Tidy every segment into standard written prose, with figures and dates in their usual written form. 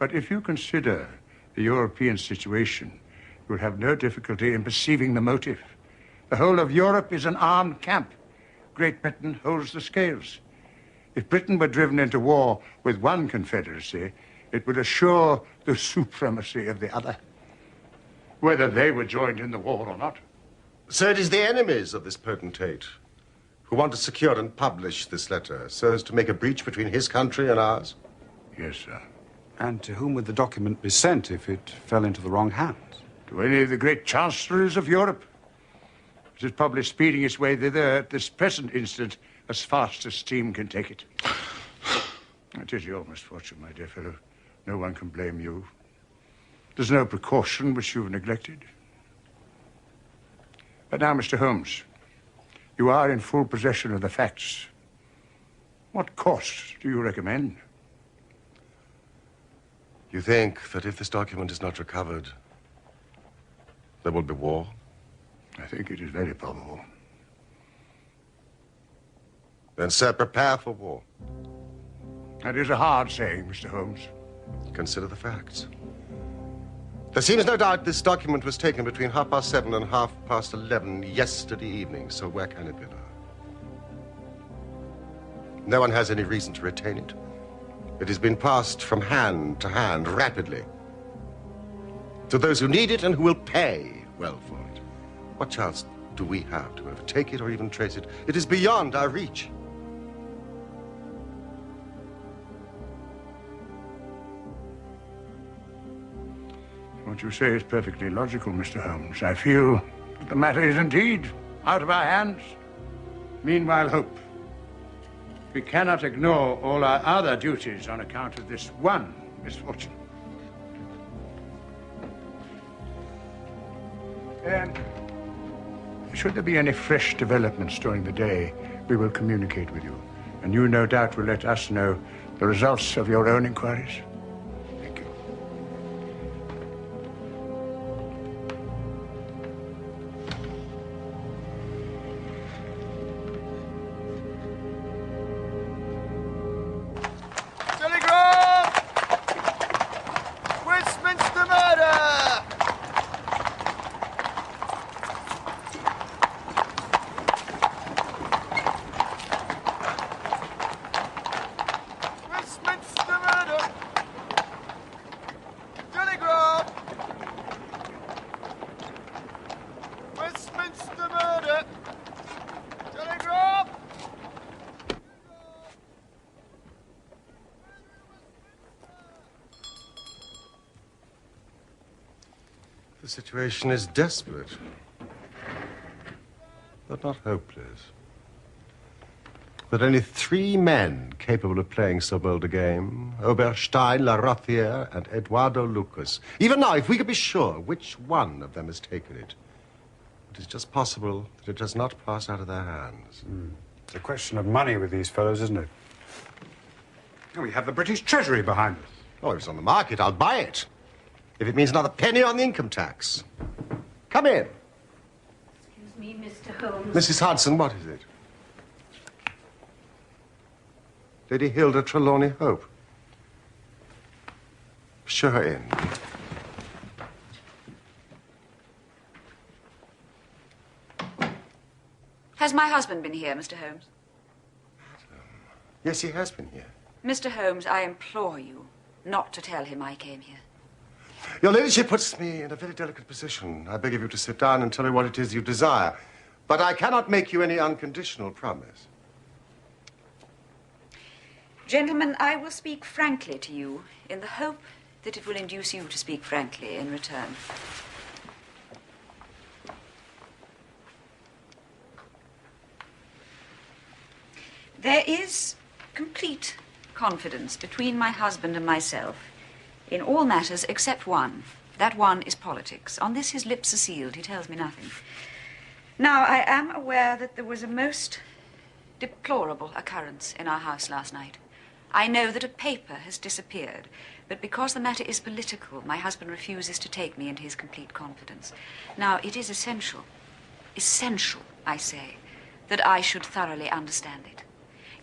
But if you consider the European situation, you will have no difficulty in perceiving the motive. The whole of Europe is an armed camp. Great Britain holds the scales. If Britain were driven into war with one confederacy, it would assure the supremacy of the other, whether they were joined in the war or not. So it is the enemies of this potentate who want to secure and publish this letter so as to make a breach between his country and ours? Yes, sir. And to whom would the document be sent if it fell into the wrong hands? To any of the great chancelleries of Europe. It is probably speeding its way thither at this present instant as fast as steam can take it. It is your misfortune, my dear fellow. No one can blame you. There's no precaution which you've neglected. But now, Mr. Holmes, you are in full possession of the facts. What course do you recommend? You think that if this document is not recovered, there will be war? I think it is very probable. Then, sir, prepare for war. That is a hard saying, Mr. Holmes. Consider the facts. There seems no doubt this document was taken between 7:30 and 11:30 yesterday evening, so where can it be now? No one has any reason to retain it. It has been passed from hand to hand rapidly to those who need it and who will pay well for it. What chance do we have to overtake it or even trace it? It is beyond our reach. What you say is perfectly logical, Mr. Holmes. I feel that the matter is indeed out of our hands. Meanwhile, hope. We cannot ignore all our other duties on account of this one misfortune. Should there be any fresh developments during the day, we will communicate with you. And you, no doubt, will let us know the results of your own inquiries. Thank you. Telegram! Westminster murder! Westminster murder! Telegram! Westminster murder! Telegram! The situation is desperate, but not hopeless. There are only 3 men capable of playing so bold a game: Oberstein, La Rothiere, and Eduardo Lucas. Even now, if we could be sure which one of them has taken it, it is just possible that it does not pass out of their hands. It's a question of money with these fellows, isn't it? And we have the British Treasury behind us. Oh, if it's on the market, I'll buy it. If it means another penny on the income tax. Come in. Excuse me, Mr. Holmes. Mrs. Hudson, what is it? Lady Hilda Trelawney Hope. Show her in. Has my husband been here, Mr. Holmes? Yes, he has been here. Mr. Holmes, I implore you not to tell him I came here. Your ladyship puts me in a very delicate position. I beg of you to sit down and tell me what it is you desire. But I cannot make you any unconditional promise. Gentlemen, I will speak frankly to you in the hope that it will induce you to speak frankly in return. There is complete confidence between my husband and myself in all matters except one. That one is politics. On this, his lips are sealed. He tells me nothing. Now, I am aware that there was a most deplorable occurrence in our house last night. I know that a paper has disappeared, but because the matter is political, my husband refuses to take me into his complete confidence. Now, it is essential, I say, that I should thoroughly understand it.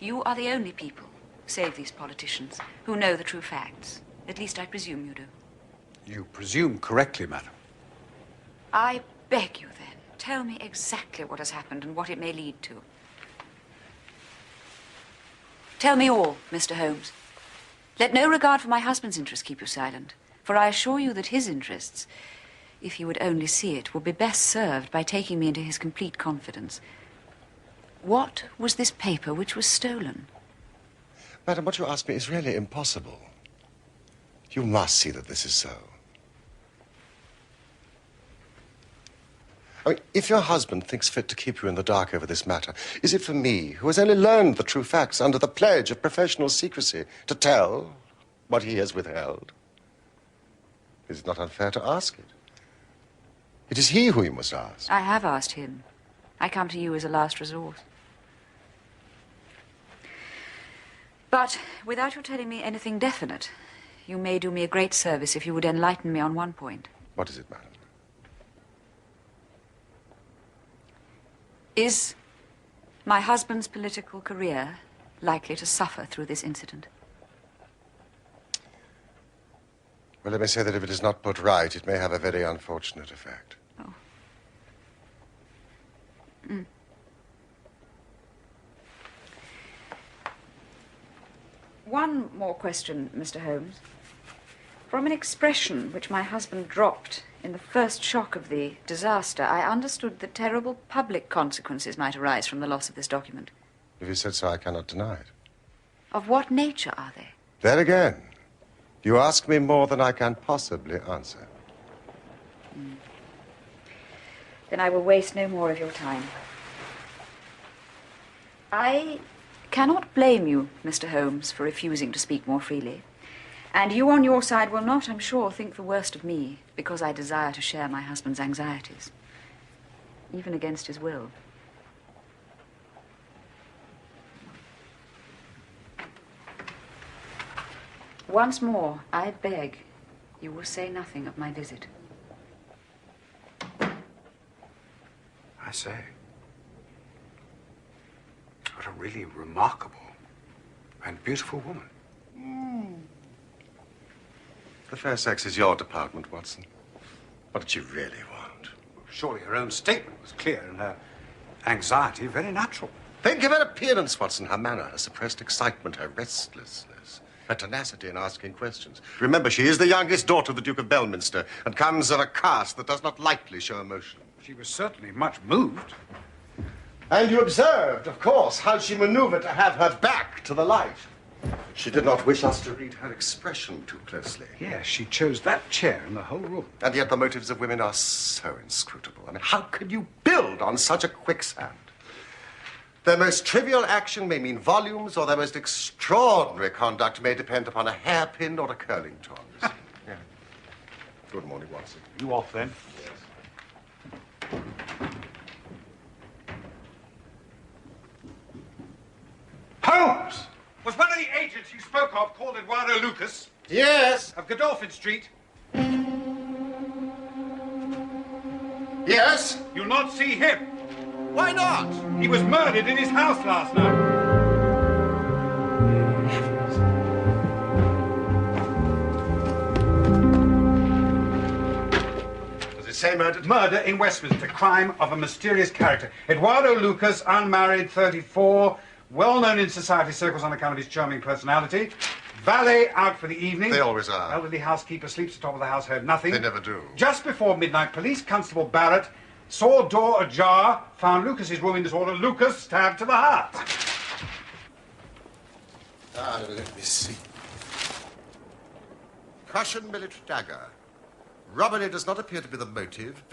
You are the only people, save these politicians, who know the true facts. At least I presume you do. You presume correctly, madam. I beg you, then, tell me exactly what has happened and what it may lead to. Tell me all, Mr. Holmes. Let no regard for my husband's interests keep you silent, for I assure you that his interests, if he would only see it, will be best served by taking me into his complete confidence. What was this paper which was stolen? Madam, what you ask me is really impossible. You must see that this is so. I mean, if your husband thinks fit to keep you in the dark over this matter, is it for me, who has only learned the true facts under the pledge of professional secrecy, to tell what he has withheld? Is it not unfair to ask it? It is he who you must ask. I have asked him. I come to you as a last resort. But without your telling me anything definite, you may do me a great service if you would enlighten me on one point. What is it, madam? Is my husband's political career likely to suffer through this incident? Well, let me say that if it is not put right, it may have a very unfortunate effect. Oh. Mm. One more question, Mr. Holmes. From an expression which my husband dropped in the first shock of the disaster, I understood that terrible public consequences might arise from the loss of this document. If you said so, I cannot deny it. Of what nature are they? There again, you ask me more than I can possibly answer. Then I will waste no more of your time. I cannot blame you, Mr. Holmes, for refusing to speak more freely. And you on your side will not, I'm sure, think the worst of me because I desire to share my husband's anxieties, even against his will. Once more, I beg you will say nothing of my visit. I say. What a really remarkable and beautiful woman. The fair sex is your department, Watson. What did you really want? Surely her own statement was clear and her anxiety very natural. Think of her appearance, Watson. Her manner, her suppressed excitement, her restlessness, her tenacity in asking questions. Remember, she is the youngest daughter of the Duke of Belminster and comes of a caste that does not lightly show emotion. She was certainly much moved. And you observed, of course, how she maneuvered to have her back to the light. She did not wish us to read her expression too closely. Yes, she chose that chair in the whole room. And yet the motives of women are so inscrutable. I mean, how can you build on such a quicksand? Their most trivial action may mean volumes, or their most extraordinary conduct may depend upon a hairpin or a curling tongs. Yeah. Good morning, Watson. You off then? Yes. Holmes! Was one of the agents you spoke of called Eduardo Lucas? Yes. Of Godolphin Street? Yes. You'll not see him. Why not? He was murdered in his house last night. Does it say murdered? Murder in Westminster, crime of a mysterious character. Eduardo Lucas, unmarried, 34, well-known in society circles on account of his charming personality. Valet out for the evening. They always are. Elderly housekeeper sleeps at the top of the house, heard nothing. They never do. Just before midnight, Police Constable Barrett saw door ajar, found Lucas's room in disorder. Lucas stabbed to the heart. Let me see. Prussian military dagger. Robbery does not appear to be the motive.